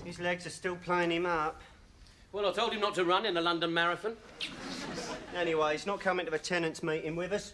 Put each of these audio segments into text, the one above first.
His legs are still playing him up. Well, I told him not to run in the London Marathon. Anyway, he's not coming to the tenants' meeting with us.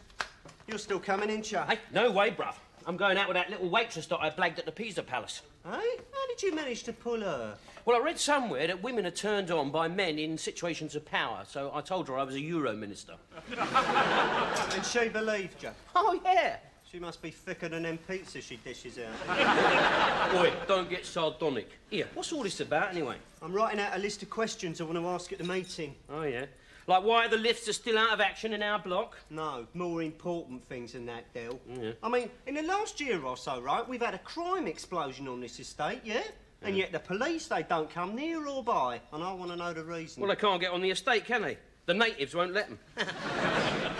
You're still coming, ain't you? Hey, no way, bruv. I'm going out with that little waitress that I blagged at the Pisa Palace. Hey? How did you manage to pull her? Well, I read somewhere that women are turned on by men in situations of power, so I told her I was a Euro minister. And she believed you? Oh, yeah. She must be thicker than them pizzas she dishes out. Boy, don't get sardonic. Here, what's all this about, anyway? I'm writing out a list of questions I want to ask at the meeting. Oh, yeah? Like why the lifts are still out of action in our block? No, more important things than that, Del. Yeah. I mean, in the last year or so, right, we've had a crime explosion on this estate, yeah? And yet the police, they don't come near or by, and I want to know the reason. Well, they can't get on the estate, can they? The natives won't let them.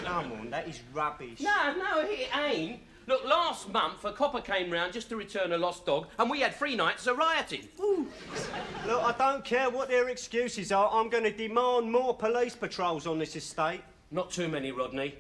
Come on, that is rubbish. No, it ain't. Look, last month, a copper came round just to return a lost dog, and we had 3 nights of rioting. Ooh. Look, I don't care what their excuses are. I'm going to demand more police patrols on this estate. Not too many, Rodney.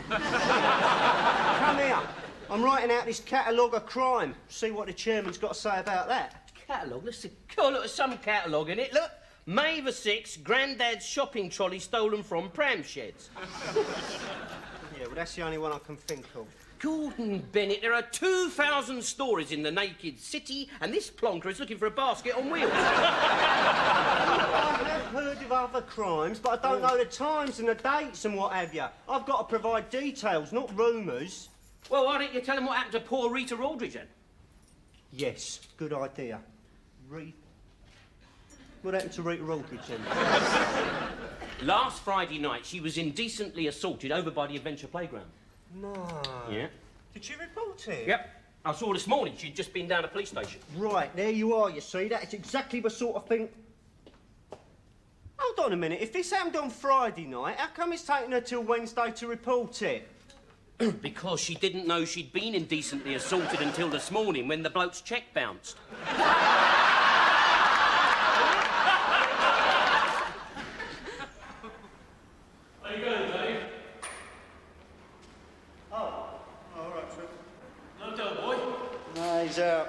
Come here. I'm writing out this catalogue of crime. See what the chairman's got to say about that. Catalogue? Let's see. Oh, look, there's some catalogue in it. Look. May the 6th, Grandad's shopping trolley stolen from pram sheds. Yeah, well, that's the only one I can think of. Gordon Bennett, there are 2,000 stories in the naked city, and this plonker is looking for a basket on wheels. I have heard of other crimes, but I don't know the times and the dates and what have you. I've got to provide details, not rumours. Well, why don't you tell him what happened to poor Rita Aldridge, then? Yes, good idea. What happened to Rita Aldridge, then? Last Friday night, she was indecently assaulted over by the Adventure Playground. No. Yeah. Did she report it? Yep. I saw her this morning. She'd just been down to the police station. Right, there you are, you see. That is exactly the sort of thing... Hold on a minute. If this happened on Friday night, how come it's taking her till Wednesday to report it? Because she didn't know she'd been indecently assaulted until this morning when the bloke's cheque bounced. He's out.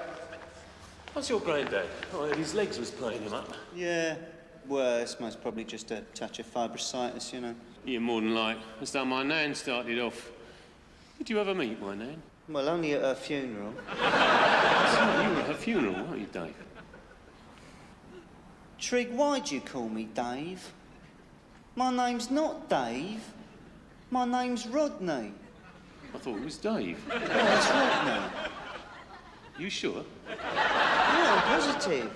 How's your granddad? I heard his legs was playing him up. Yeah, worse. Most probably just a touch of fibrositis, you know. Yeah, more than like. That's how my nan started off. Did you ever meet my nan? Well, only at her funeral. So you were at her funeral, weren't you, Dave? Trig, why'd you call me Dave? My name's not Dave. My name's Rodney. I thought it was Dave. Oh, it's Rodney. You sure? Yeah, I'm positive.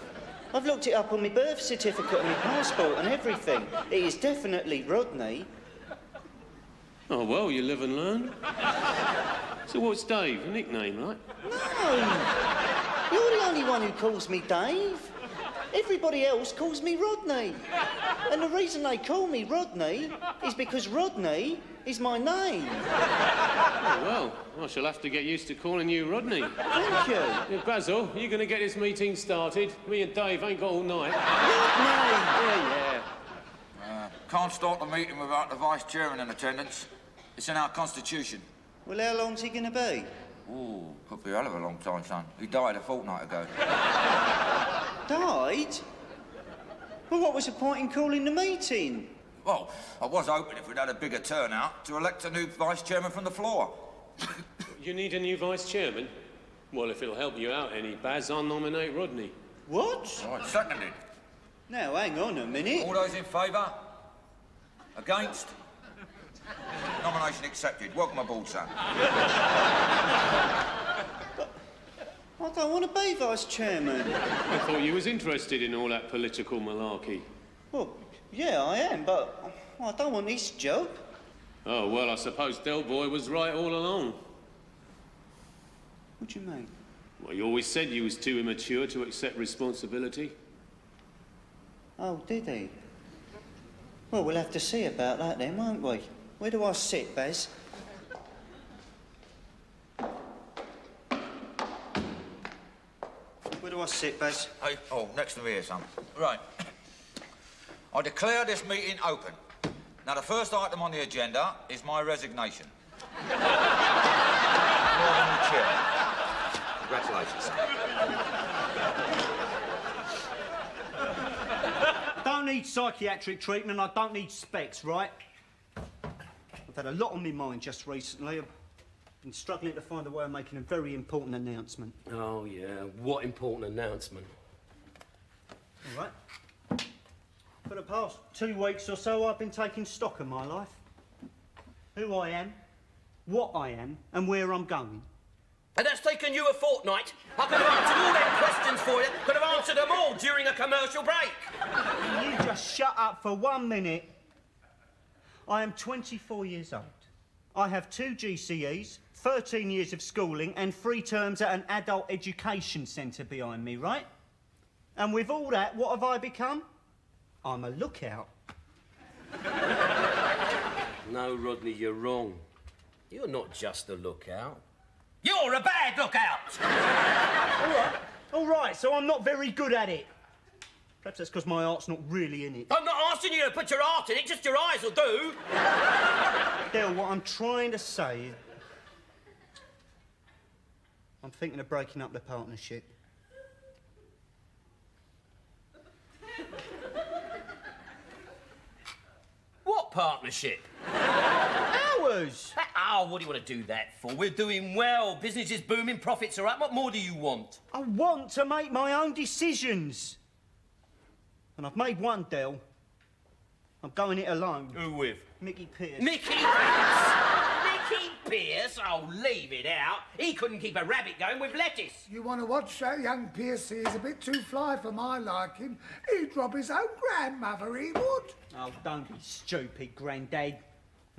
I've looked it up on my birth certificate and my passport and everything. It is definitely Rodney. Oh, well, you live and learn. So what's Dave? A nickname, right? No! You're the only one who calls me Dave. Everybody else calls me Rodney. And the reason they call me Rodney is because Rodney is my name. Oh, well, I shall have to get used to calling you Rodney. Thank you. Yeah, Basil, you going to get this meeting started? Me and Dave ain't got all night. Rodney! Yeah. Can't start the meeting without the vice chairman in attendance. It's in our constitution. Well, how long's he going to be? Ooh, could be a hell of a long time, son. He died a fortnight ago. Died? Well, what was the point in calling the meeting? Well, I was hoping if we'd had a bigger turnout to elect a new vice chairman from the floor. You need a new vice chairman? Well, if it'll help you out any, Baz, I'll nominate Rodney. What? Right, seconded. Now, hang on a minute. All those in favour? Against? Nomination accepted. Welcome aboard, son. I don't want to be vice chairman. I thought you was interested in all that political malarkey. Well, yeah, I am, but I don't want this job. Oh, well, I suppose Del Boy was right all along. What do you mean? Well, you always said you was too immature to accept responsibility. Oh, did he? Well, we'll have to see about that then, won't we? Where do I sit, Baz? Where do I sit, Baz? Hey, oh, next to me here, son. Right. I declare this meeting open. Now, the first item on the agenda is my resignation. You're the new chair. Congratulations, son. need psychiatric treatment, I don't need specs, right? I've had a lot on my mind just recently. I've been struggling to find a way of making a very important announcement. Oh, yeah. What important announcement? All right. For the past 2 weeks or so, I've been taking stock of my life. Who I am, what I am, and where I'm going. And that's taken you a fortnight. I could have answered all them questions for you. Could have answered them all during a commercial break. Can you just shut up for 1 minute? I am 24 years old. I have 2 GCEs, 13 years of schooling, and 3 terms at an adult education centre behind me, right? And with all that, what have I become? I'm a lookout. No, Rodney, you're wrong. You're not just a lookout. You're a bad lookout! All right, so I'm not very good at it. Perhaps that's because my heart's not really in it. I'm not asking you to put your heart in it, just your eyes will do. Del, what I'm trying to say is... I'm thinking of breaking up the partnership. What partnership? Ours! Oh, what do you want to do that for? We're doing well. Business is booming, profits are up. What more do you want? I want to make my own decisions. And I've made one, Del. I'm going it alone. Who with? Mickey Pierce. Mickey Pierce? Mickey Pierce? Oh, leave it out. He couldn't keep a rabbit going with lettuce. You want to watch that young Piercy? He's a bit too fly for my liking. He'd rob his own grandmother, he would. Oh, don't be stupid, Grandad.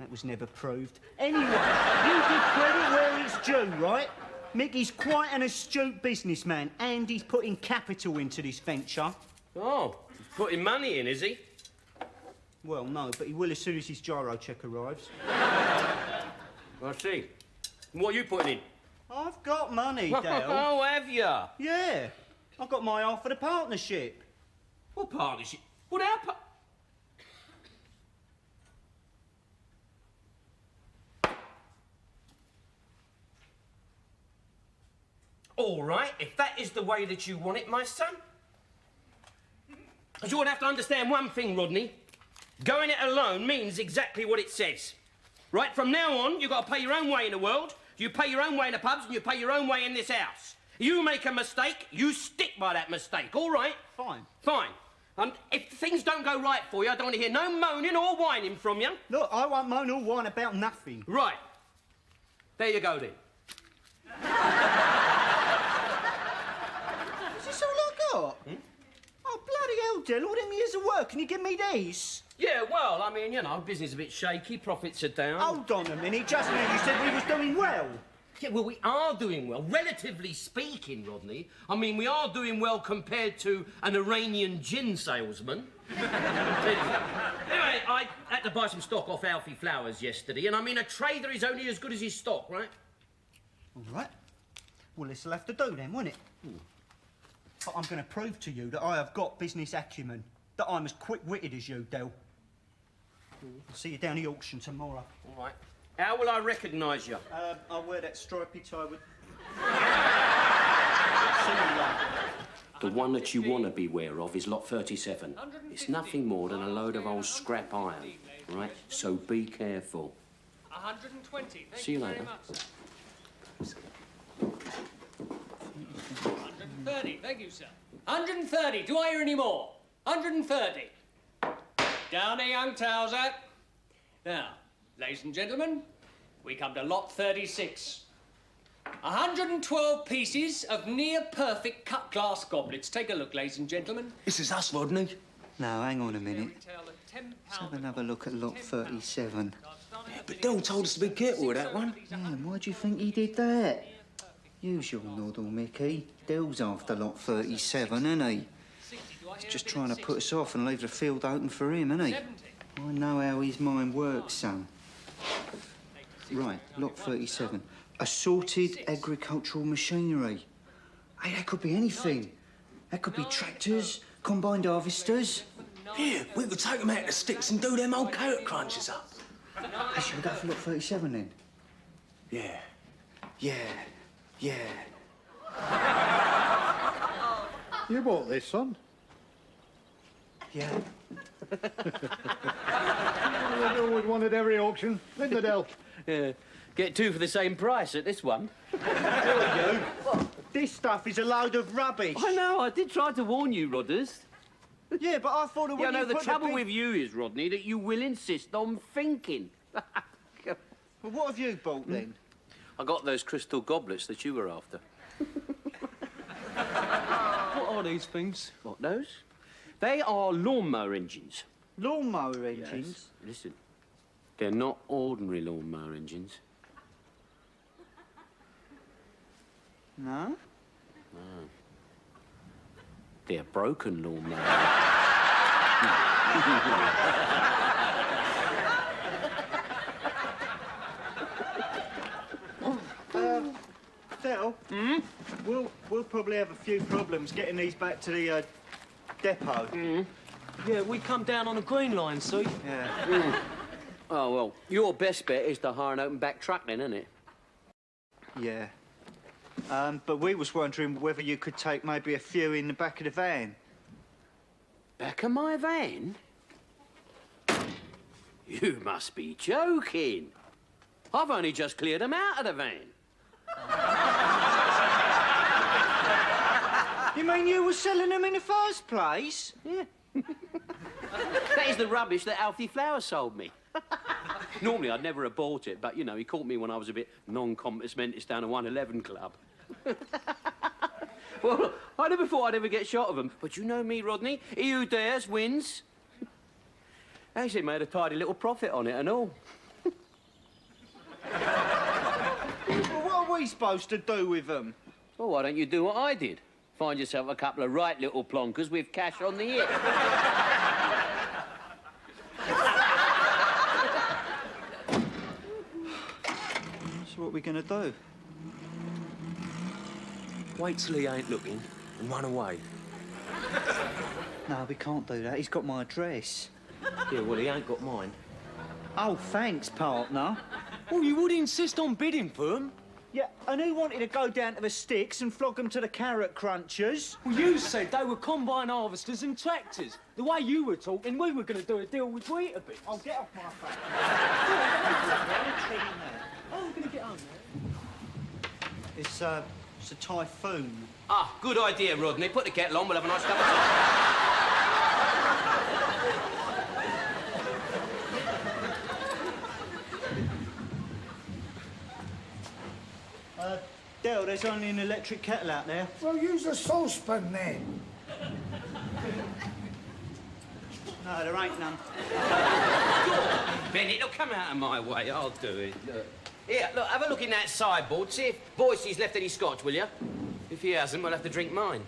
That was never proved. Anyway, you give credit where it's due, right? Mickey's quite an astute businessman, and he's putting capital into this venture. Oh, he's putting money in, is he? Well, no, but he will as soon as his gyro check arrives. I see. What are you putting in? I've got money, Dale. Oh, have you? Yeah. I've got my half of the partnership. What partnership? What our All right, if that is the way that you want it, my son. But you would have to understand one thing, Rodney. Going it alone means exactly what it says. Right, from now on, you've got to pay your own way in the world, you pay your own way in the pubs, and you pay your own way in this house. You make a mistake, you stick by that mistake, all right? Fine. Fine. If things don't go right for you, I don't want to hear no moaning or whining from you. Look, I won't moan or whine about nothing. Right. There you go, then. Is this all I got? Oh, bloody hell, Del, all them years of work, can you give me this? Yeah, well, I mean, you know, business is a bit shaky, profits are down. Hold on a minute, just now you said we was doing well. Yeah, well, we are doing well, relatively speaking, Rodney. I mean, we are doing well compared to an Iranian gin salesman. Anyway, I had to buy some stock off Alfie Flowers yesterday, and I mean, a trader is only as good as his stock, right? All right. Well, this'll have to do then, won't it? But I'm going to prove to you that I have got business acumen, that I'm as quick-witted as you, Del. I'll see you down the auction tomorrow. All right. How will I recognise you? I'll wear that stripy tie with... See you later. The one that you want to beware of is lot 37. It's nothing more than a load of old scrap iron, right? So be careful. 120. See you later. 130, thank you, sir. 130, do I hear any more? 130. Down a young trouser. Now, ladies and gentlemen, we come to lot 36. 112 pieces of near-perfect cut-glass goblets. Take a look, ladies and gentlemen. This is us, Rodney. No, hang on a minute. Retail at £10 Let's have another look at lot 37. But Del told us to be careful with that one. Yeah, why do you think he did that? Use your noddle, Mickey. Del's after lot 37, isn't he? He's just trying to put us off and leave the field open for him, isn't he? I know how his mind works, son. Right, lot 37. Assorted agricultural machinery. Hey, that could be anything. That could be tractors, combined harvesters. Yeah, we could take them out of the sticks and do them old carrot crunchers up. Hey, shall we go for lot 37 then? Yeah. Yeah. You bought this, son? Yeah. They always wanted every auction, didn't they, Del? Yeah. Get two for the same price at this one. This stuff is a load of rubbish. I know, I did try to warn you, Rodders. Yeah, but I thought it Yeah, would. no, the trouble with you is, Rodney, that you will insist on thinking. Well, what have you bought then? I got those crystal goblets that you were after. What are these things? What, those? They are lawnmower engines. Lawnmower engines? Yes. Listen, they're not ordinary lawnmower engines. No? No. They're broken lawnmower. Del? We'll probably have a few problems getting these back to the depot. Yeah, we come down on the Green Line, see? Yeah. Oh, well, your best bet is to hire an open back truck then, isn't it? Yeah. But we was wondering whether you could take maybe a few in the back of the van. Back of my van? You must be joking. I've only just cleared them out of the van. You mean you were selling them in the first place? Yeah. That is the rubbish that Alfie Flowers sold me. Normally, I'd never have bought it, but, you know, he caught me when I was a bit non-compos mentis down a 111 club. Well, I never thought I'd ever get shot of them. But you know me, Rodney. He who dares wins. Actually made a tidy little profit on it and all. Well, what are we supposed to do with them? Well, why don't you do what I did? Find yourself a couple of right little plonkers with cash on the hip. So what are we going to do? Wait till he ain't looking and run away. No, we can't do that. He's got my address. Yeah, well, he ain't got mine. Oh, thanks, partner. Well, you would insist on bidding for them. Yeah, and who wanted to go down to the sticks and flog them to the carrot crunchers? Well, you said they were combine harvesters and tractors. The way you were talking, we were going to do a deal with Weetabix. I'll get off my phone. Oh, we're going to get home now. It's a typhoon. Ah, good idea, Rodney. Put the kettle on, we'll have a nice cup of tea. Del, there's only an electric kettle out there. Well, use a saucepan then. No, there ain't none. Bennett, look, come out of my way. I'll do it. Look. Here, look, have a look in that sideboard. See if Boyce's left any scotch, will you? If he hasn't, we'll have to drink mine.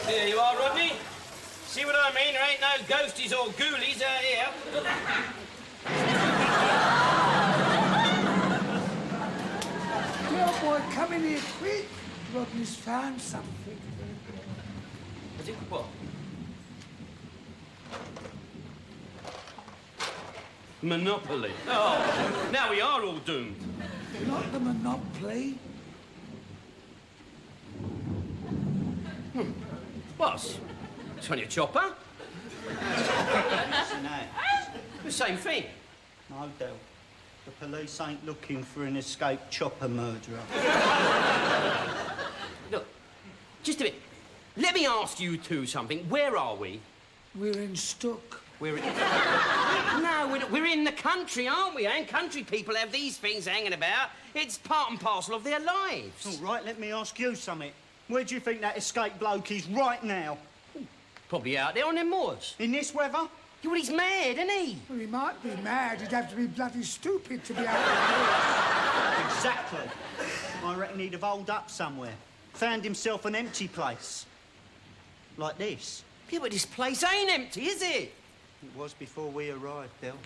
Here you are, Rodney. See what I mean? There ain't no ghosties or ghoulies out here. Dear boy, come in here quick. Rodney's found something. Is it what? Monopoly. Oh, now we are all doomed. Not the Monopoly. What? It's only a chopper. It's an axe. The same thing. No, Del. The police ain't looking for an escaped chopper murderer. Look, just a bit. Let me ask you two something. Where are we? We're in Stook. We're in... No, we're in the country, aren't we? And country people have these things hanging about. It's part and parcel of their lives. All right, let me ask you something. Where do you think that escaped bloke is right now? Probably out there on them moors. In this weather? Yeah, well, he's mad, isn't he? Well, he might be mad. He'd have to be bloody stupid to be out there. Exactly. I reckon he'd have holed up somewhere. Found himself an empty place. Like this. Yeah, but this place ain't empty, is it? It was before we arrived, Del.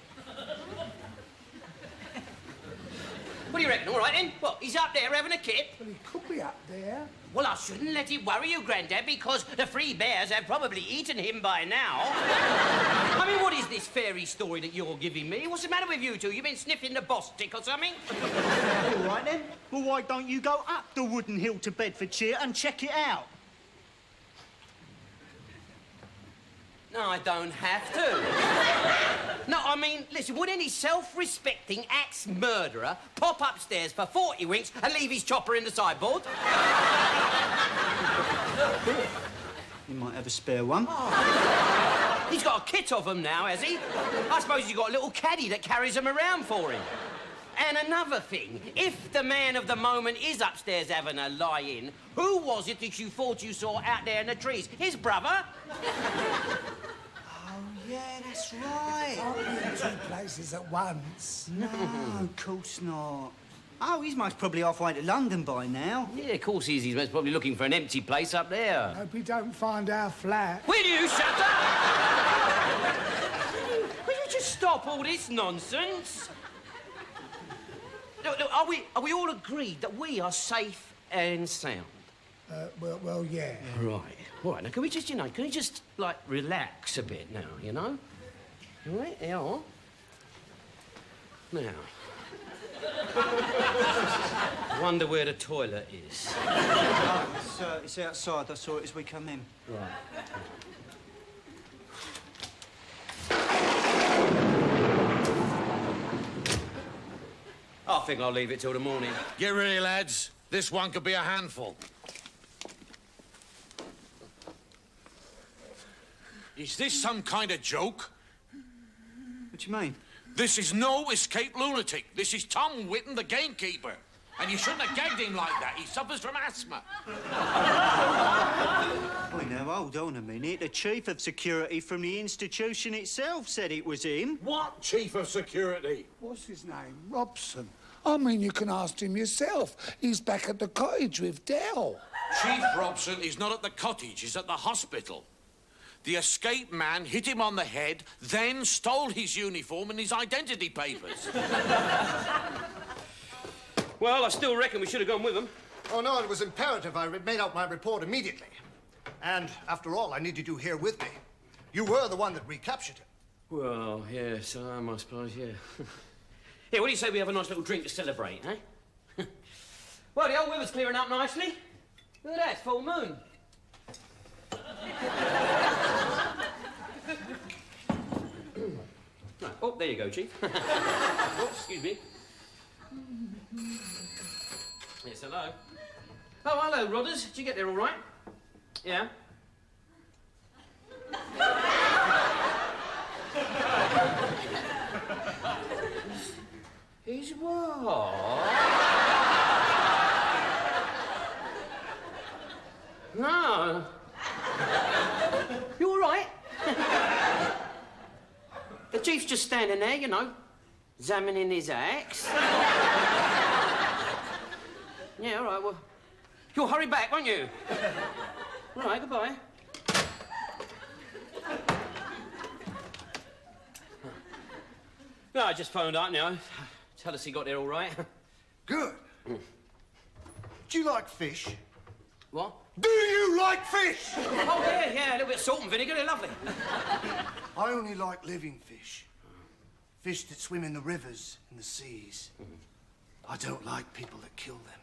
What do you reckon? All right, then? What, he's up there having a kip? Well, he could be up there. Well, I shouldn't let it worry you, Grandad, because the three bears have probably eaten him by now. I mean, what is this fairy story that you're giving me? What's the matter with you two? You been sniffing the boss tick or something? All right, then. Well, why don't you go up the wooden hill to Bedfordshire and check it out? No, I don't have to. No, I mean, listen, would any self-respecting axe-murderer pop upstairs for 40 winks and leave his chopper in the sideboard? You might have a spare one. Oh. He's got a kit of them now, has he? I suppose he's got a little caddy that carries them around for him. And another thing, if the man of the moment is upstairs having a lie-in, who was it that you thought you saw out there in the trees? His brother? Oh, yeah, that's right. Oh, two places at once. No, of course not. Oh, he's most probably halfway to London by now. Yeah, of course he is. He's most probably looking for an empty place up there. Hope he don't find our flat. Will you shut up? Will you just stop all this nonsense? Look, are we all agreed that we are safe and sound? Well, yeah. Right. All right, now, can we just, like, relax a bit now, you know? All right, there you are. Now. Wonder where the toilet is. Oh, it's outside. I saw it as we come in. Right. I think I'll leave it till the morning. Get ready, lads. This one could be a handful. Is this some kind of joke? What do you mean? This is no escaped lunatic. This is Tom Whitten, the gamekeeper. And you shouldn't have gagged him like that. He suffers from asthma. Wait, now, hold on a minute. The chief of security from the institution itself said it was him. What chief of security? What's his name? Robson. I mean, you can ask him yourself. He's back at the cottage with Dell. Chief Robson is not at the cottage. He's at the hospital. The escaped man hit him on the head, then stole his uniform and his identity papers. Well, I still reckon we should have gone with them. Oh, no, it was imperative I made out my report immediately. And, after all, I needed you here with me. You were the one that recaptured him. Well, yes, I suppose, yeah. Here, what do you say we have a nice little drink to celebrate, eh? Well, the old river's clearing up nicely. Look at that, it's full moon. Right. Oh, there you go, Chief. Oh, excuse me. Yes, hello. Oh, hello, Rodders. Did you get there all right? Yeah? He's what? No. You all right? The chief's just standing there, you know, examining his axe. Yeah, all right, well, you'll hurry back, won't you? All right, goodbye. No, I just phoned up now. Tell us he got there all right. Good. Do you like fish? What? Do you like fish? Oh, yeah, a little bit of salt and vinegar, they're lovely. I only like living fish. Fish that swim in the rivers and the seas. I don't like people that kill them.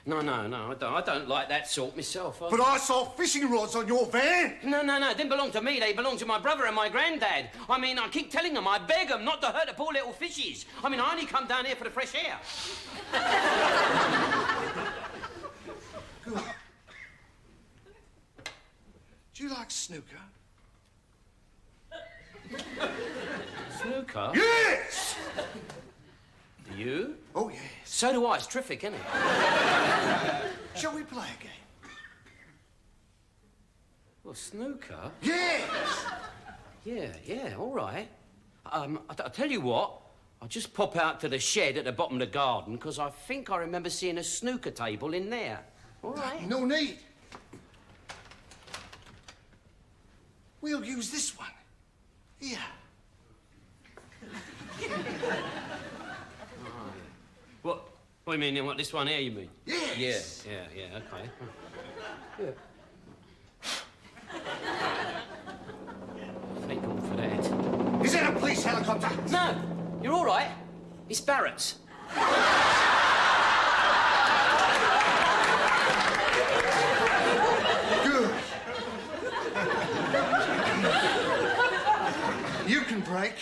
No, I don't like that salt myself. But I saw fishing rods on your van. No, they didn't belong to me. They belong to my brother and my granddad. I mean, I keep telling them, I beg them not to hurt the poor little fishies. I mean, I only come down here for the fresh air. Good. Do you like snooker? Snooker? Yes! Do you? Oh, yes. So do I. It's terrific, isn't it? Shall we play a game? Well, snooker? Yes! Yeah, all right. I'll tell you what. I'll just pop out to the shed at the bottom of the garden, because I think I remember seeing a snooker table in there. All right. No need. We'll use this one. Here. Well, What do you mean, what, this one here, you mean? Yes. Yeah, okay. Thank God for that. Is it a police helicopter? No, you're all right. It's Barrett's. Good. You can brake.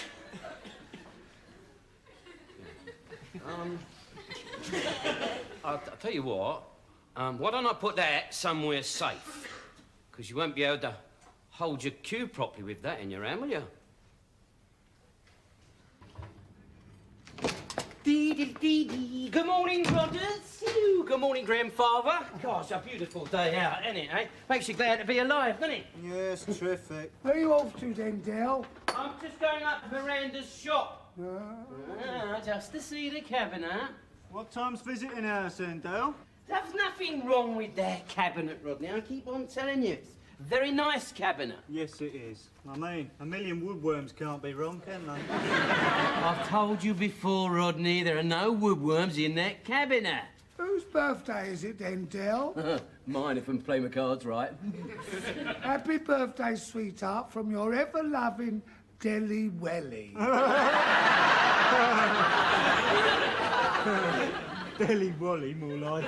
I'll tell you what. Why don't I put that somewhere safe? Because you won't be able to hold your cue properly with that in your hand, will you? Dee. Good morning, Rogers. Good morning, grandfather. God, it's a beautiful day out, isn't it, eh? Makes you glad to be alive, doesn't it? Yes, terrific. Where are you off to then, Del? I'm just going up to Miranda's shop. Just to see the cabinet. What time's visiting hours then, Dale? There's nothing wrong with that cabinet, Rodney. I keep on telling you. It's a very nice cabinet. Yes, it is. I mean, a million woodworms can't be wrong, can they? I've told you before, Rodney, there are no woodworms in that cabinet. Whose birthday is it then, Del? Mine, if I'm playing my cards right. Happy birthday, sweetheart, from your ever-loving Delly Welly. Belly Wally, more like.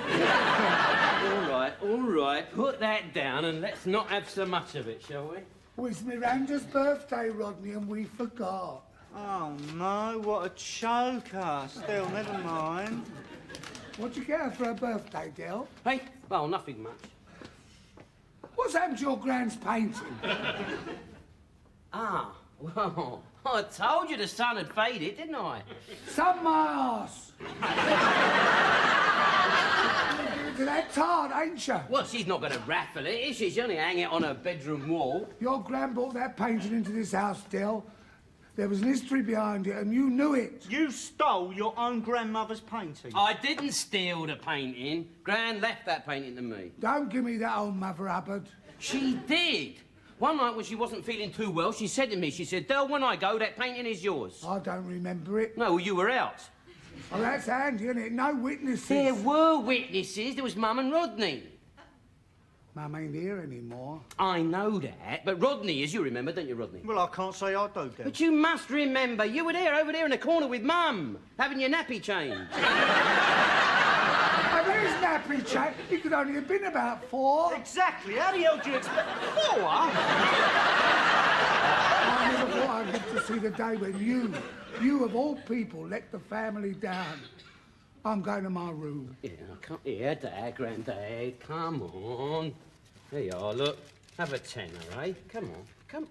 All right. Put that down and let's not have so much of it, shall we? Well, it's Miranda's birthday, Rodney, and we forgot. Oh, no, what a choker. Still, never mind. What'd you get her for her birthday, Del? Hey, well, nothing much. What's happened to your grand's painting? Well, I told you the sun had faded, didn't I? Sun my arse. To that tart, ain't she? Well, she's not going to raffle it, is she? She's only hang it on her bedroom wall. Your gran brought that painting into this house, Del. There was an history behind it, and you knew it. You stole your own grandmother's painting. I didn't steal the painting. Gran left that painting to me. Don't give me that old Mother Hubbard. She did. One night when she wasn't feeling too well, she said to me, she said, Del, when I go, that painting is yours. I don't remember it. No, well, you were out. Oh, that's handy, isn't it? No witnesses. There were witnesses. There was Mum and Rodney. Mum ain't here anymore. I know that, but Rodney, as you remember, don't you, Rodney? Well, I can't say I do, then. But you must remember, you were there, over there in the corner with Mum, having your nappy changed. Oh, there's nappy chap. He could only have been about 4. Exactly. How the hell do you expect... 4? I never thought I'd live to see the day when you of all people, let the family down. I'm going to my room. Yeah, come here, Dad, Grandad, come on. There you are, look. Have a tenner, eh? Come on, come.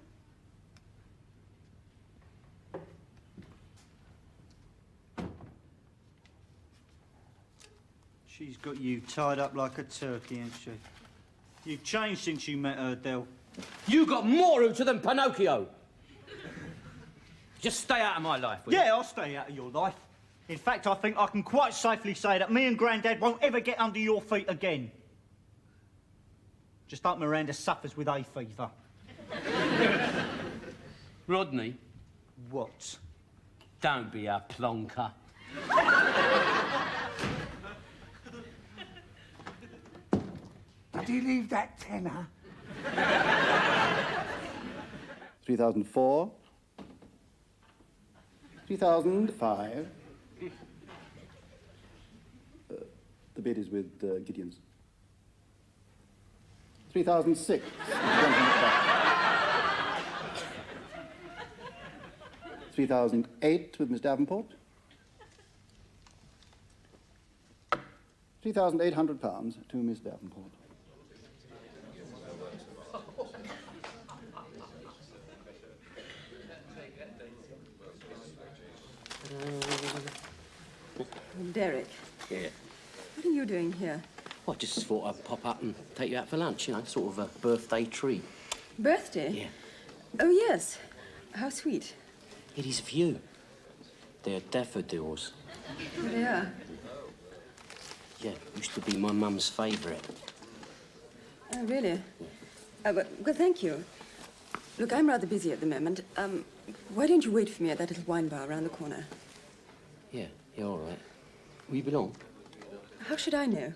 She's got you tied up like a turkey, ain't she? You've changed since you met her, Del. You got more hooter than Pinocchio. Just stay out of my life, will you? Yeah, I'll stay out of your life. In fact, I think I can quite safely say that me and Grandad won't ever get under your feet again. Just like Miranda suffers with hay fever. Rodney, What? don't be a plonker. Did he leave that tenner? 3004, 3005. The bid is with Gideon's. 3006. 3008 with Miss Davenport. £3,800 to Miss Davenport. Derek. Yeah. What are you doing here? Well, I just thought I'd pop up and take you out for lunch, you know, sort of a birthday treat. Birthday? Yeah. Oh, yes. How sweet. It is for you. They're daffodils. Here they are. Yeah, used to be my mum's favourite. Oh, really? Well, thank you. Look, I'm rather busy at the moment. Why don't you wait for me at that little wine bar around the corner? Yeah, all right. Will you belong? How should I know?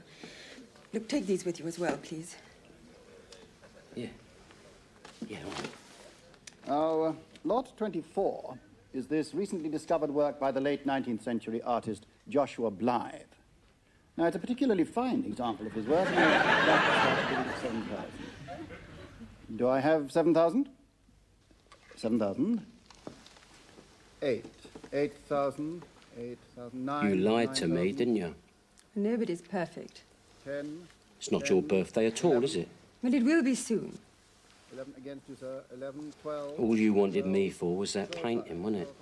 Look, take these with you as well, please. Yeah. Yeah, all right. Now, lot 24 is this recently discovered work by the late 19th century artist Joshua Blythe. Now, it's a particularly fine example of his work. 7,000. Do I have 7,000? 7,000. 8,000. 8,000. You lied to me, didn't you? Nobody's perfect. 10. It's not your birthday at all, is it? Well, it will be soon. 11 against you, sir. 11, 12. All you wanted me for was that painting, wasn't it?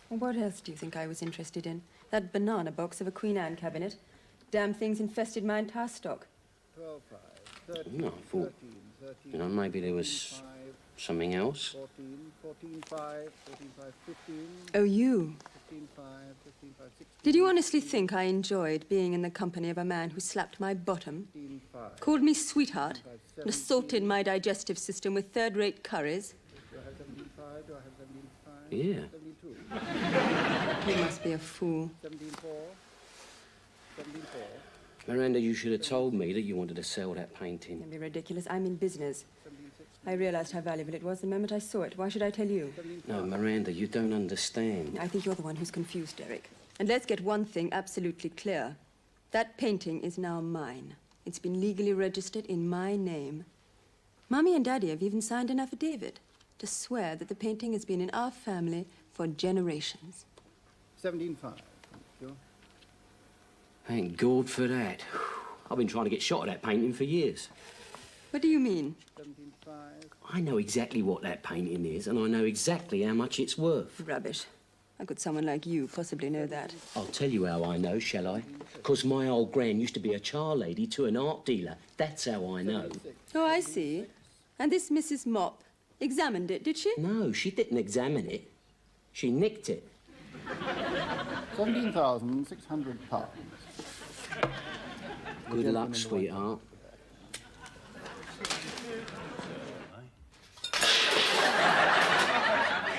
Well, what else do you think I was interested in? That banana box of a Queen Anne cabinet. Damn things infested my entire stock. 12, 5. 13, No, I thought, 13, you know, maybe there was something else. 14, 14, 5, 14, 5, 15. Oh, you. 15, 5, 15, 5, 16. Did you honestly think I enjoyed being in the company of a man who slapped my bottom, called me sweetheart, and assaulted my digestive system with third-rate curries? Do I have 17, 5? Do I have 17, 5? Yeah. 17, 2. You must be a fool. 17, 4. 17, 4. Miranda, you should have told me that you wanted to sell that painting. Don't be ridiculous. I'm in business. I realized how valuable it was the moment I saw it. Why should I tell you? No, Miranda, you don't understand. I think you're the one who's confused, Derek. And let's get one thing absolutely clear. That painting is now mine. It's been legally registered in my name. Mommy and Daddy have even signed an affidavit to swear that the painting has been in our family for generations. 17, 5. Thank you. Thank God for that. I've been trying to get shot at that painting for years. What do you mean? 17, 5. I know exactly what that painting is, and I know exactly how much it's worth. Rubbish. How could someone like you possibly know that? I'll tell you how I know, shall I? 'Cause my old gran used to be a char lady to an art dealer. That's how I know. Oh, I see. And this Mrs. Mop examined it, did she? No, she didn't examine it. She nicked it. 17,600 pounds. Good luck, sweetheart.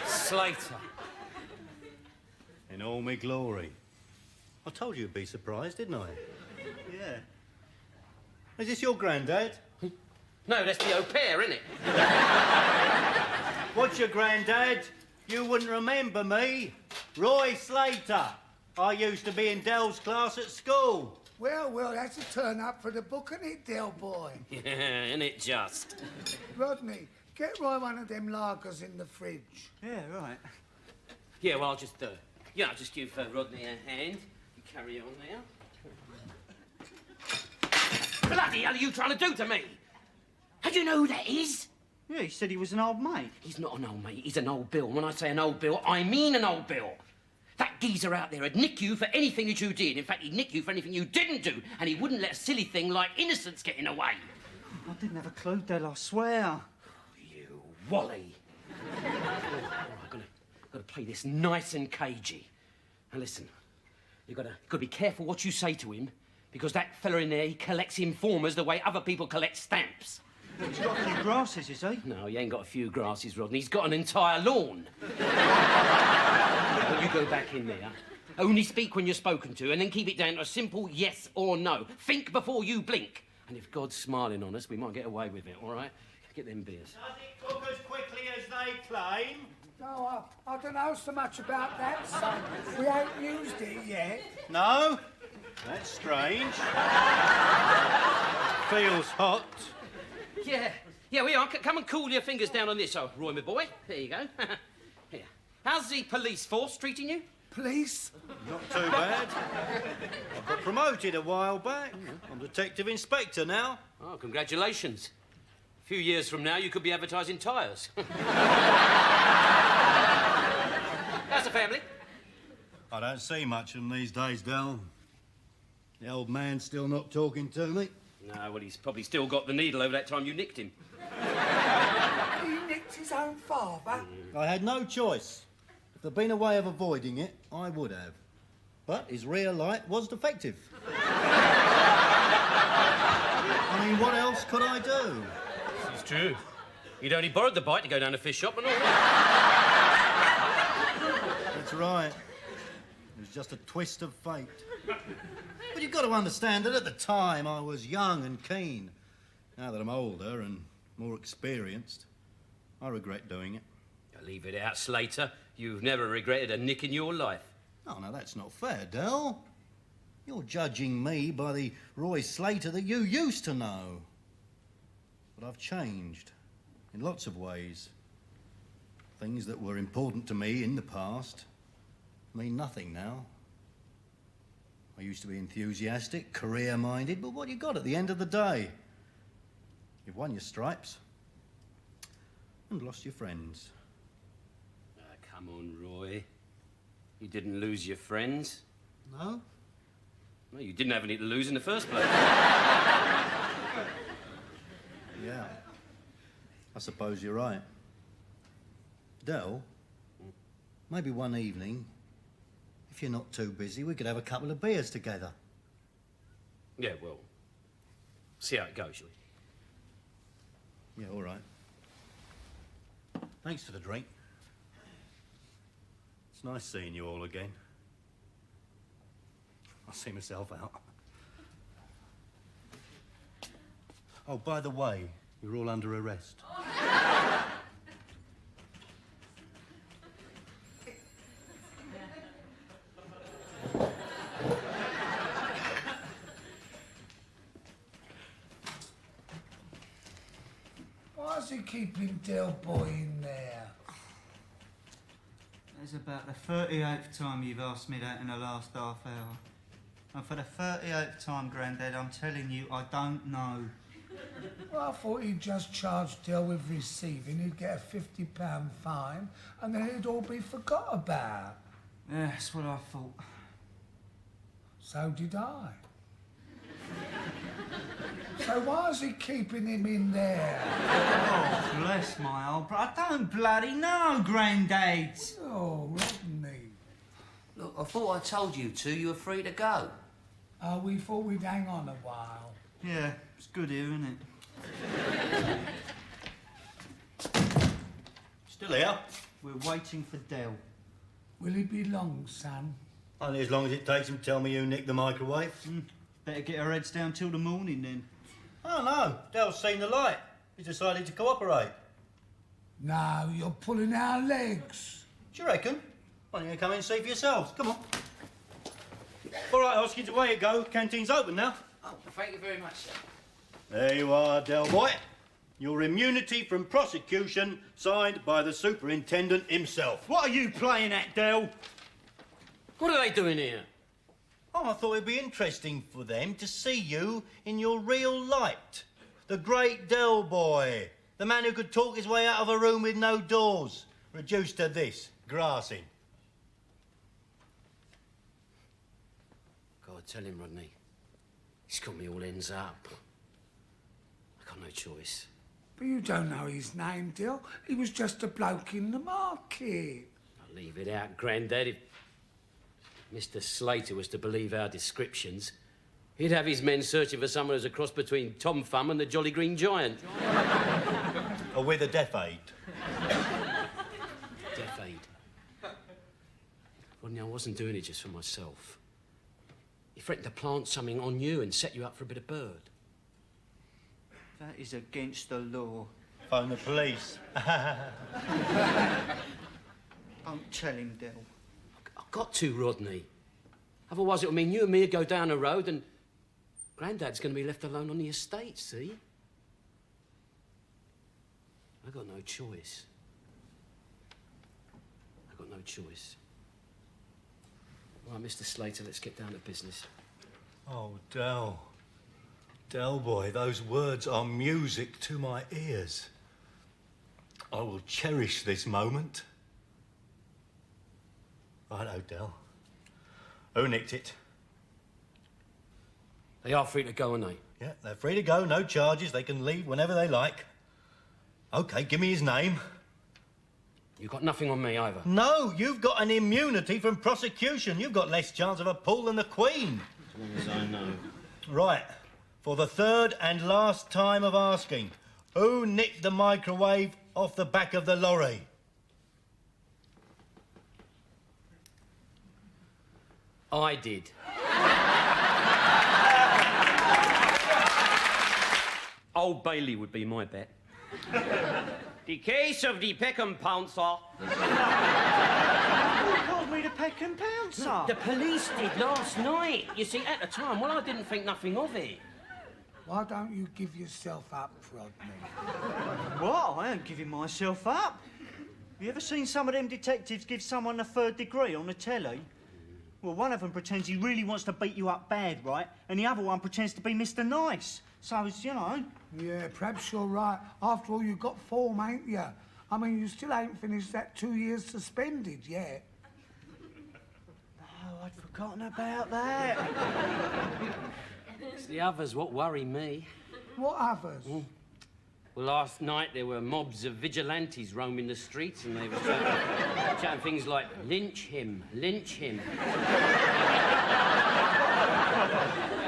Slater. In all me glory. I told you you'd be surprised, didn't I? Yeah. Is this your granddad? No, that's the au pair, isn't it? What's your granddad? You wouldn't remember me. Roy Slater. I used to be in Dell's class at school. Well, well, that's a turn up for the book, isn't it, Del boy? Yeah, isn't it just? Rodney, get Roy one of them lagers in the fridge. Yeah, right. Yeah, well, I'll just, I'll just give Rodney a hand. You carry on now. Bloody hell are you trying to do to me? How do you know who that is? Yeah, he said he was an old mate. He's not an old mate, he's an old Bill. When I say an old Bill, I mean an old Bill. That geezer out there would nick you for anything that you did. In fact, he'd nick you for anything you didn't do, and he wouldn't let a silly thing like innocence get in the way. I didn't have a clue, Del, I swear. You Wally. I've got to play this nice and cagey. Now listen, you've got to be careful what you say to him, because that fella in there, he collects informers the way other people collect stamps. He's got a few grasses, is he? No, he ain't got a few grasses, Rodney. He's got an entire lawn. When you go back in there, only speak when you're spoken to, and then keep it down to a simple yes or no. Think before you blink. And if God's smiling on us, we might get away with it, all right? Get them beers. Does it cook as quickly as they claim? No, I don't know so much about that, son. We ain't used it yet. No? That's strange. Feels hot. Yeah, we are. Come and cool your fingers down on this, oh, Roy, my boy. There you go. Here. How's the police force treating you? Police? Not too bad. I got promoted a while back. I'm detective inspector now. Oh, congratulations. A few years from now, you could be advertising tyres. How's the family? I don't see much of them these days, Del. The old man's still not talking to me. No, well, he's probably still got the needle over that time you nicked him. He nicked his own father? I had no choice. If there'd been a way of avoiding it, I would have. But his rear light was defective. I mean, what else could I do? It's true. He'd only borrowed the bike to go down to fish shop and all that. That's right. It was just a twist of fate. But you've got to understand that at the time I was young and keen. Now that I'm older and more experienced, I regret doing it. Leave it out, Slater. You've never regretted a nick in your life. Oh, no, that's not fair, Del. You're judging me by the Roy Slater that you used to know. But I've changed in lots of ways. Things that were important to me in the past mean nothing now. I used to be enthusiastic, career-minded, but what you got at the end of the day? You've won your stripes and lost your friends. Come on, Roy. You didn't lose your friends. No? Well, you didn't have any to lose in the first place. Yeah. I suppose you're right. Del, maybe one evening, if you're not too busy, we could have a couple of beers together. Yeah, well, see how it goes, shall we? Yeah, all right. Thanks for the drink. It's nice seeing you all again. I'll see myself out. Oh, by the way, you're all under arrest. Why is he keeping Del Boy in there? It's about the 38th time you've asked me that in the last half hour. And for the 38th time, Grandad, I'm telling you, I don't know. Well, I thought he'd just charge Del with receiving, he'd get a £50 fine, and then it'd all be forgot about. Yeah, that's what I thought. So did I. So why is he keeping him in there? Oh, bless my old bro. I don't bloody know, Grandad. Oh, Rodney. Look, I thought I told you two you were free to go. Oh, we thought we'd hang on a while. Yeah, it's good here, isn't it? Still here? We're waiting for Del. Will he be long, son? Only as long as it takes him to tell me who nicked the microwave. Better get our heads down till the morning, then. Oh, no. Del's seen the light. He's decided to cooperate. No, you're pulling our legs. Do you reckon? Why don't you come in and see for yourselves? Come on. All right, Hoskins, away you go. Canteen's open now. Oh, thank you very much, sir. There you are, Del Boy. Your immunity from prosecution signed by the superintendent himself. What are you playing at, Del? What are they doing here? Oh, I thought it'd be interesting for them to see you in your real light. The great Del Boy. The man who could talk his way out of a room with no doors. Reduced to this, grassing. God, tell him, Rodney. He's got me all ends up. I got no choice. But you don't know his name, Del. He was just a bloke in the market. I'll leave it out, Grandad. If Mr. Slater was to believe our descriptions, he'd have his men searching for someone who's a cross between Tom Thumb and the Jolly Green Giant. Or with a deaf aid. Deaf aid. Rodney, I wasn't doing it just for myself. He threatened to plant something on you and set you up for a bit of bird. That is against the law. Phone the police. Don't tell him, Del. I've got to, Rodney. Otherwise it'll mean you and me would go down the road and Grandad's going to be left alone on the estate, see? I've got no choice. I've got no choice. All right, Mr. Slater, let's get down to business. Oh, Del. Del Boy, those words are music to my ears. I will cherish this moment. Righto, Del. Who nicked it? They are free to go, aren't they? Yeah, they're free to go, no charges. They can leave whenever they like. OK, give me his name. You've got nothing on me either. No, you've got an immunity from prosecution. You've got less chance of a pull than the Queen. As long as I know. Right. For the third and last time of asking, who nicked the microwave off the back of the lorry? I did. Old Bailey would be my bet. The case of the Peckham Pouncer. Who called me the Peckham Pouncer? The police did last night. You see, at the time, well, I didn't think nothing of it. Why don't you give yourself up, Rodney? What? I ain't giving myself up. Have you ever seen some of them detectives give someone a 3rd degree on the telly? Well, one of them pretends he really wants to beat you up bad, right? And the other one pretends to be Mr. Nice. So it's, you know... Yeah, perhaps you're right. After all, you've got form, ain't you? I mean, you still ain't finished that 2 years suspended yet. Oh, I'd forgotten about that. It's the others what worry me. What others? Well, last night there were mobs of vigilantes roaming the streets and they were shouting things like, lynch him, lynch him.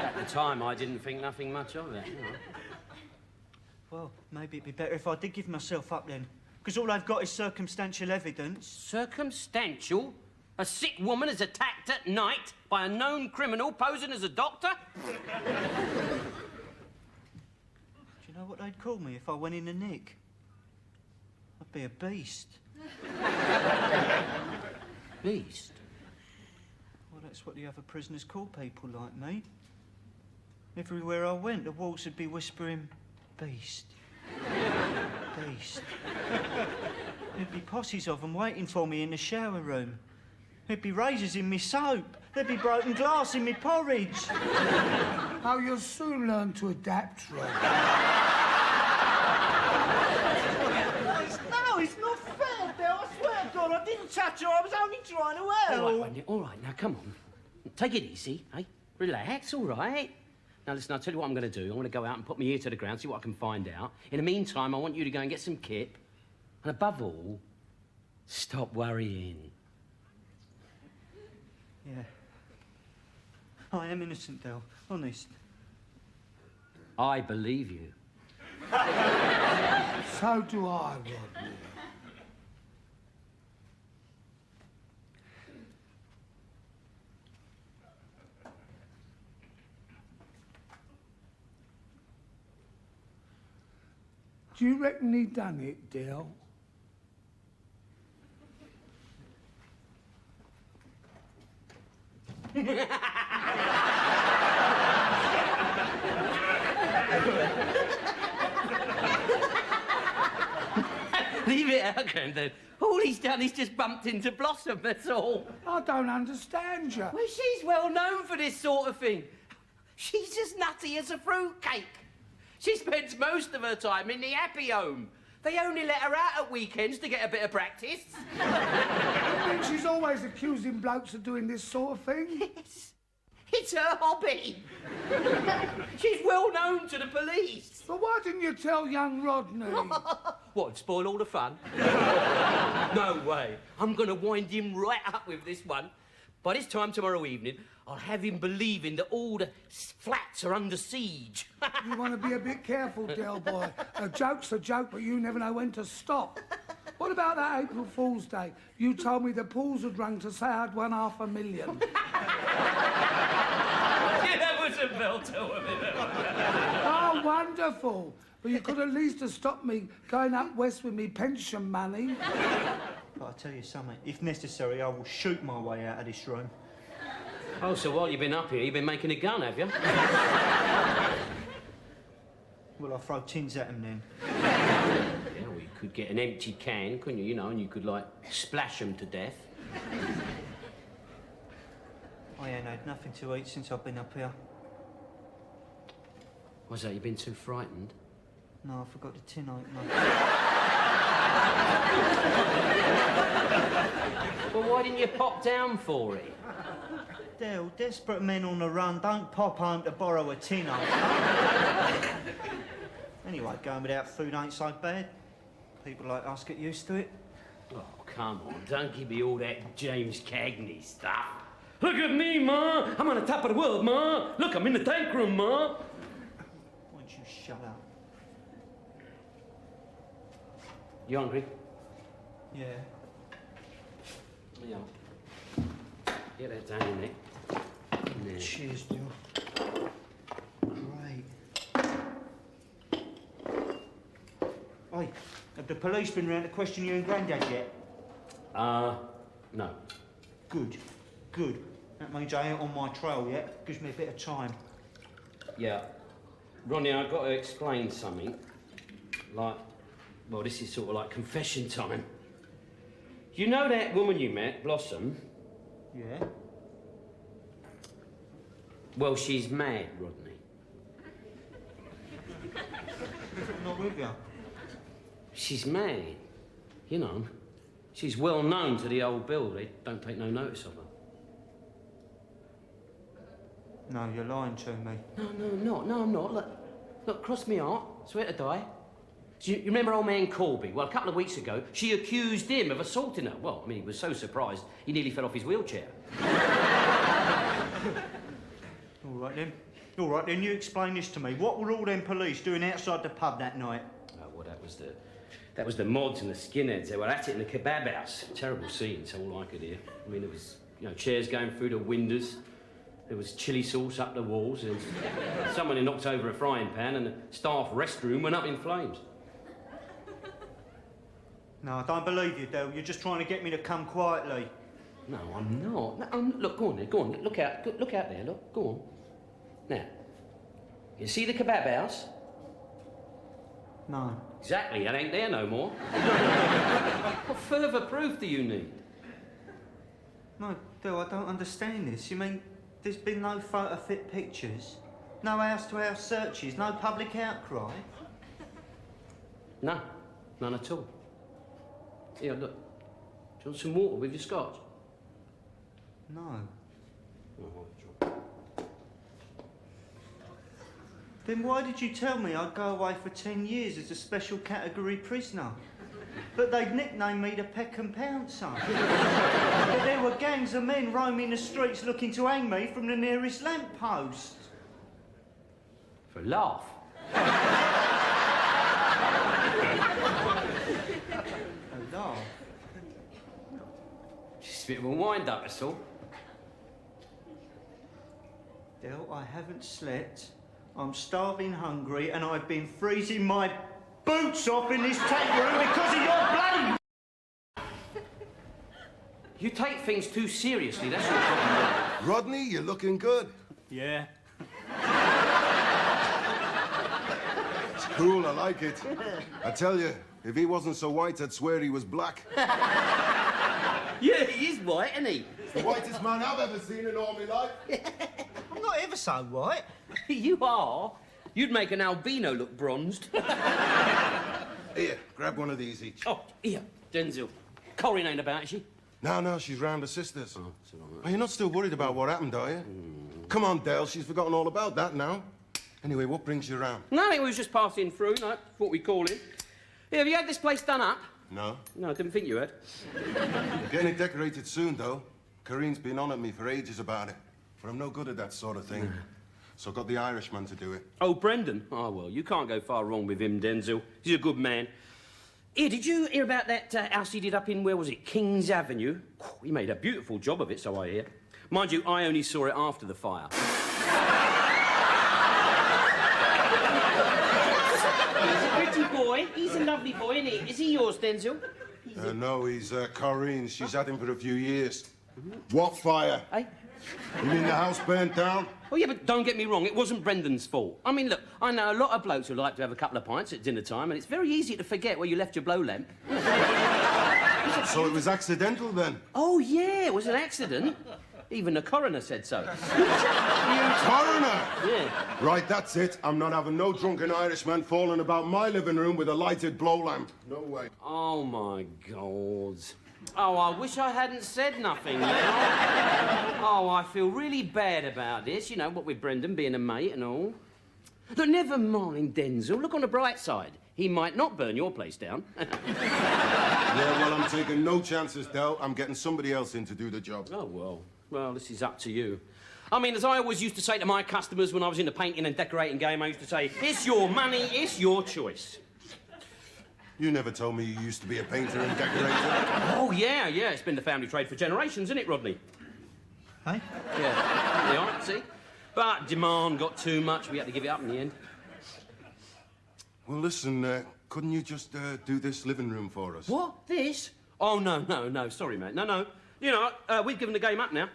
At the time, I didn't think nothing much of it, you know. Well, maybe it'd be better if I did give myself up then. Because all I've got is circumstantial evidence. Circumstantial? A sick woman is attacked at night by a known criminal posing as a doctor? Do you know what they'd call me if I went in the nick? I'd be a beast. Beast? Well, that's what the other prisoners call people like me. Everywhere I went, the walls would be whispering, beast. Beast. There'd be posses of them waiting for me in the shower room. There'd be razors in me soap. There'd be broken glass in me porridge. Oh, you'll soon learn to adapt, Rod. No, it's not fair, Bill. I swear to God, I didn't touch her. I was only trying to help. All right, now, come on. Take it easy, eh? Relax, all right? Now, listen, I'll tell you what I'm going to do. I'm going to go out and put my ear to the ground, see what I can find out. In the meantime, I want you to go and get some kip. And above all, stop worrying. Yeah. I am innocent, Del. Honest. I believe you. So do I, Rodney. Do you reckon he done it, Del? Leave it out, Grandad. All he's done is just bumped into Blossom, that's all. I don't understand you. Well, she's well known for this sort of thing. She's as nutty as a fruitcake. She spends most of her time in the happy home. They only let her out at weekends to get a bit of practice. I mean, she's always accusing blokes of doing this sort of thing. It's her hobby. She's well known to the police. But why didn't you tell young Rodney? What, spoil all the fun? No way. I'm going to wind him right up with this one. By this time tomorrow evening, I'll have him believing that all the flats are under siege. You want to be a bit careful, Del boy. A joke's a joke, but you never know when to stop. What about that April Fool's Day? You told me the pools had rung to say I'd won $500,000. Yeah, that was a belter, wasn't it? Oh, wonderful. But you could at least have stopped me going up west with me pension money. But I'll tell you something. If necessary, I will shoot my way out of this room. Oh, so while you've been up here, you've been making a gun, have you? Well, I'll throw tins at him then. Yeah, well, you could get an empty can, couldn't you? You know, and you could, like, splash them to death. I ain't had nothing to eat since I've been up here. What's that, you been too frightened? No, I forgot the tin opener. Well, why didn't you pop down for it? Del, desperate men on the run don't pop home to borrow a tin opener. Anyway, going without food ain't so bad. People like us get used to it. Oh, come on, don't give me all that James Cagney stuff. Look at me, Ma! I'm on the top of the world, Ma! Look, I'm in the tank room, Ma! Why don't you shut up? You hungry? Yeah. Yeah. Get that down in there. Cheers, Del. Great. Hey, have the police been round to question you and Grandad yet? No. Good, good. That means I ain't on my trail yet. Gives me a bit of time. Yeah. Rodney, I've got to explain something. Like, well, this is sort of like confession time. You know that woman you met, Blossom? Yeah? Well, she's mad, Rodney. Not with you. She's mad. You know, she's well known to the old Bill. They don't take no notice of her. No, you're lying to me. No, I'm not. Look, cross me heart, swear to die. So you remember old man Corby? Well, a couple of weeks ago, she accused him of assaulting her. Well, I mean, he was so surprised, he nearly fell off his wheelchair. All right then, you explain this to me. What were all them police doing outside the pub that night? Oh, well, that was the mods and the skinheads. They were at it in the kebab house. Terrible scene, so all I could hear. I mean, there was, chairs going through the windows. There was chilli sauce up the walls, and someone had knocked over a frying pan, and the staff restroom went up in flames. No, I don't believe you, Del. You're just trying to get me to come quietly. No, I'm not. No, look, go on there, go on. Look out there, look, go on. Now, you see the kebab house? No. Exactly, it ain't there no more. What further proof do you need? No, Del, I don't understand this. You mean there's been no photo-fit pictures? No house-to-house searches? No public outcry? No, none at all. Here, look. Do you want some water with your scotch? No. Then why did you tell me I'd go away for 10 years as a special category prisoner? But they'd nicknamed me the Peck and Pouncer. But there were gangs of men roaming the streets looking to hang me from the nearest lamppost. For a laugh? A laugh? Just a bit of a wind-up, that's all. Del, I haven't slept. I'm starving hungry, and I've been freezing my boots off in this tank room because of your bloody... You take things too seriously, that's your problem. Rodney, you're looking good. Yeah. It's cool, I like it. I tell you, if he wasn't so white, I'd swear he was black. Yeah, he is white, isn't he? It's the whitest man I've ever seen in all my life. I'm not ever so white. You are. You'd make an albino look bronzed. Here, grab one of these each. Oh, here, Denzel. Corinne ain't about, is she? No, she's round her sisters. Oh, you're not still worried about what happened, are you? Come on, Dale, she's forgotten all about that now. Anyway, what brings you round? Nothing, we was just passing through, like what we call it. Yeah, have you had this place done up? No. No, I didn't think you had. We're getting it decorated soon, though. Corinne's been on at me for ages about it. But I'm no good at that sort of thing. So I got the Irishman to do it. Oh, Brendan? Oh, well, you can't go far wrong with him, Denzel. He's a good man. Here, did you hear about that house he did up in, where was it, Kings Avenue? He made a beautiful job of it, so I hear. Mind you, I only saw it after the fire. He's a pretty boy. He's a lovely boy, isn't he? Is he yours, Denzel? No, he's Corinne's. She's had him for a few years. What fire? Hey? You mean the house burnt down? Oh, yeah, but don't get me wrong, it wasn't Brendan's fault. I mean, look, I know a lot of blokes who like to have a couple of pints at dinner time, and it's very easy to forget where you left your blow lamp. So it was accidental, then? Oh, yeah, it was an accident. Even the coroner said so. Coroner? Yeah. Right, that's it. I'm not having no drunken Irishman falling about my living room with a lighted blow lamp. No way. Oh, my God. Oh, I wish I hadn't said nothing now. Oh, I feel really bad about this, you know, what with Brendan being a mate and all. But never mind, Denzel. Look on the bright side. He might not burn your place down. Yeah, well, I'm taking no chances, Del. I'm getting somebody else in to do the job. Oh, well, this is up to you. I mean, as I always used to say to my customers when I was in the painting and decorating game, I used to say, it's your money, it's your choice. You never told me you used to be a painter and decorator. Oh, yeah. It's been the family trade for generations, isn't it, Rodney? Hey? Yeah. Yeah, see? But demand got too much. We had to give it up in the end. Well, listen, couldn't you just do this living room for us? What? This? Oh, no. Sorry, mate. No. You know, we've given the game up now.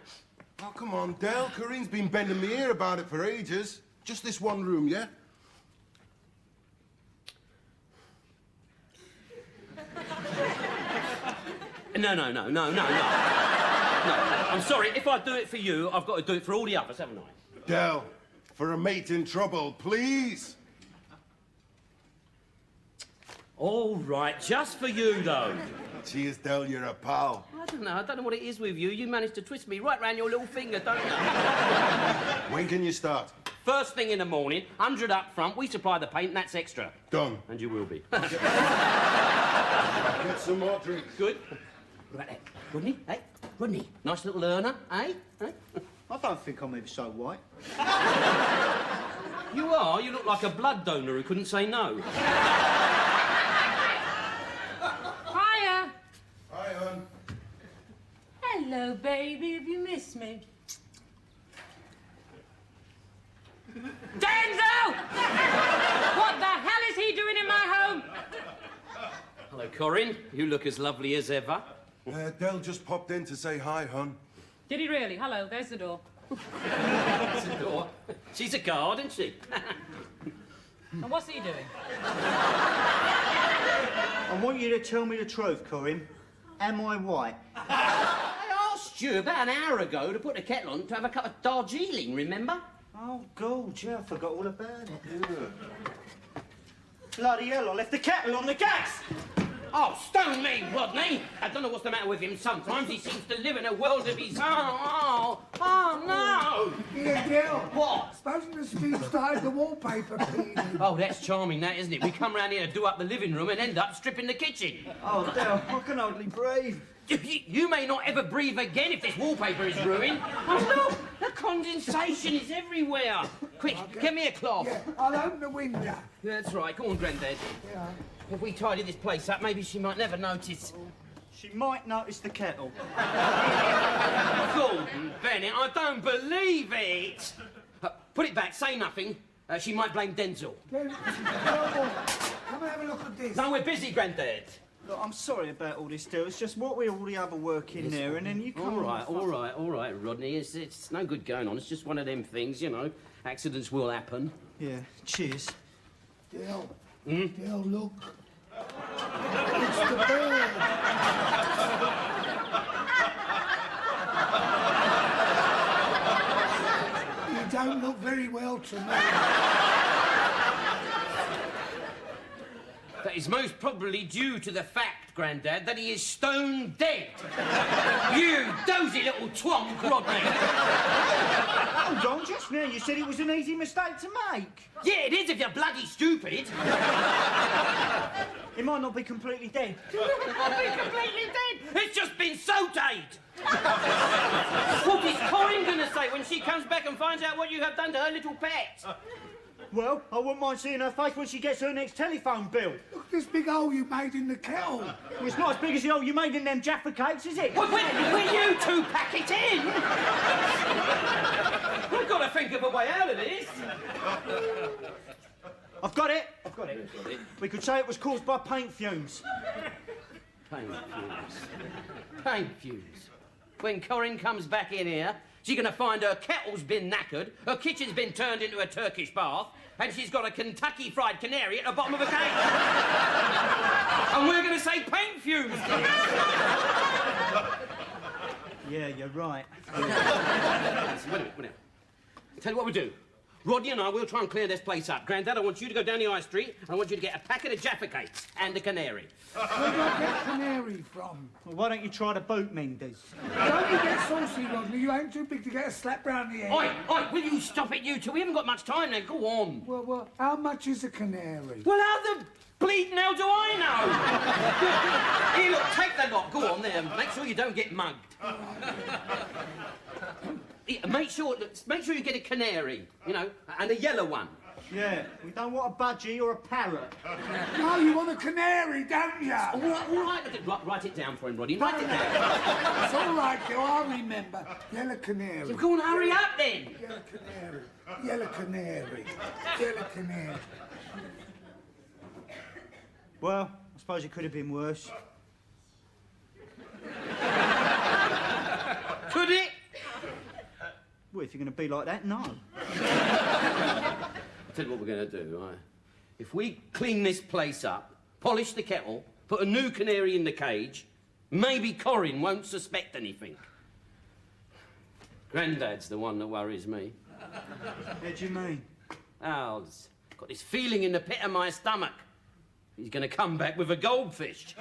Oh, come on, Del. Corinne's been bending me ear about it for ages. Just this one room, yeah? No. No. I'm sorry. If I do it for you, I've got to do it for all the others, haven't I? Del, for a mate in trouble, please. All right, just for you, though. Cheers, Del, you're a pal. I don't know what it is with you. You managed to twist me right round your little finger, don't you? When can you start? First thing in the morning, 100 up front, we supply the paint, and that's extra. Done. And you will be. Get some more drinks. Good. What about that? Rodney? Hey? Rodney? Nice little learner, eh? I don't think I'm ever so white. You are? You look like a blood donor who couldn't say no. Hiya. Hi, hon. Hello, baby. Have you missed me? Denzel! What the hell is he doing in my home? Hello, Corinne. You look as lovely as ever. Del just popped in to say hi, hon. Did he really? Hello, there's the door. That's the door. She's a guard, isn't she? And what's he doing? I want you to tell me the truth, Corinne. Am I white? I asked you about an hour ago to put the kettle on to have a cup of Darjeeling, remember? Oh, God, yeah, I forgot all about it. Bloody hell, I left the kettle on the gas! Oh, stone me, Rodney! I don't know what's the matter with him. Sometimes he seems to live in a world of his own. Oh, no! Here, Gil. What? Supposing the Steve started the wallpaper cleaning. Oh, that's charming, that, isn't it? We come round here to do up the living room and end up stripping the kitchen. Oh, Del, I can hardly breathe. You may not ever breathe again if this wallpaper is ruined. Oh, look! The condensation is everywhere. Quick, get me a cloth. Yeah, I'll open the window. That's right. Go on, Grandad. Yeah. If we tidy this place up, maybe she might never notice. She might notice the kettle. Gordon Bennett, I don't believe it. Put it back, say nothing. She might blame Denzel. Come and have a look at this. No, we're busy, Grandad. Look, I'm sorry about all this, Del. It's just what with all the other work in there, and then you can't... All right, Rodney. It's no good going on. It's just one of them things, you know. Accidents will happen. Yeah, cheers. Del. Del, look. It's the bird. You don't look very well to me. That is most probably due to the fact, Grandad, that he is stone dead. You dozy little twonk, Rodney. Hold on, just now you said it was an easy mistake to make. Yeah, it is if you're bloody stupid. It might not be completely dead. It might be completely dead. It's just been sautéed. What is Corinne going to say when she comes back and finds out what you have done to her little pet? Well, I wouldn't mind seeing her face when she gets her next telephone bill. Look at this big hole you made in the kettle. Well, it's not as big as the hole you made in them Jaffa cakes, is it? Well, will you two pack it in? We've got to think of a way out of this. I've got it. We could say it was caused by paint fumes. Paint fumes. When Corinne comes back in here, she's going to find her kettle's been knackered, her kitchen's been turned into a Turkish bath, and she's got a Kentucky Fried Canary at the bottom of a cake. And we're going to say paint fumes. Yeah, you're right. Wait a minute. Tell you what we do. Rodney and I will try and clear this place up. Grandad, I want you to go down the high street, and I want you to get a packet of Jaffa cakes and a canary. Where do I get canary from? Well, why don't you try the boot menders? Don't you get saucy, Rodney. You ain't too big to get a slap round the head. Oi, will you stop it, you two? We haven't got much time now. Go on. Well, how much is a canary? Well, how the bleeding hell do I know? Here, look, take the lot. Go on there. Make sure you don't get mugged. Make sure you get a canary, you know, and a yellow one. Yeah, we don't want a budgie or a parrot. No, you want a canary, don't you? All right. Write it down for him, Rodney. Write it down. It's all right, Gil. I'll remember. Yellow canary. So go on, hurry up then. Yellow canary. Yellow canary. Yellow canary. Well, I suppose it could have been worse. Could it? Well, if you're going to be like that, no. I'll tell you what we're going to do, right? If we clean this place up, polish the kettle, put a new canary in the cage, maybe Corin won't suspect anything. Grandad's the one that worries me. What do you mean? I've got this feeling in the pit of my stomach. He's going to come back with a goldfish.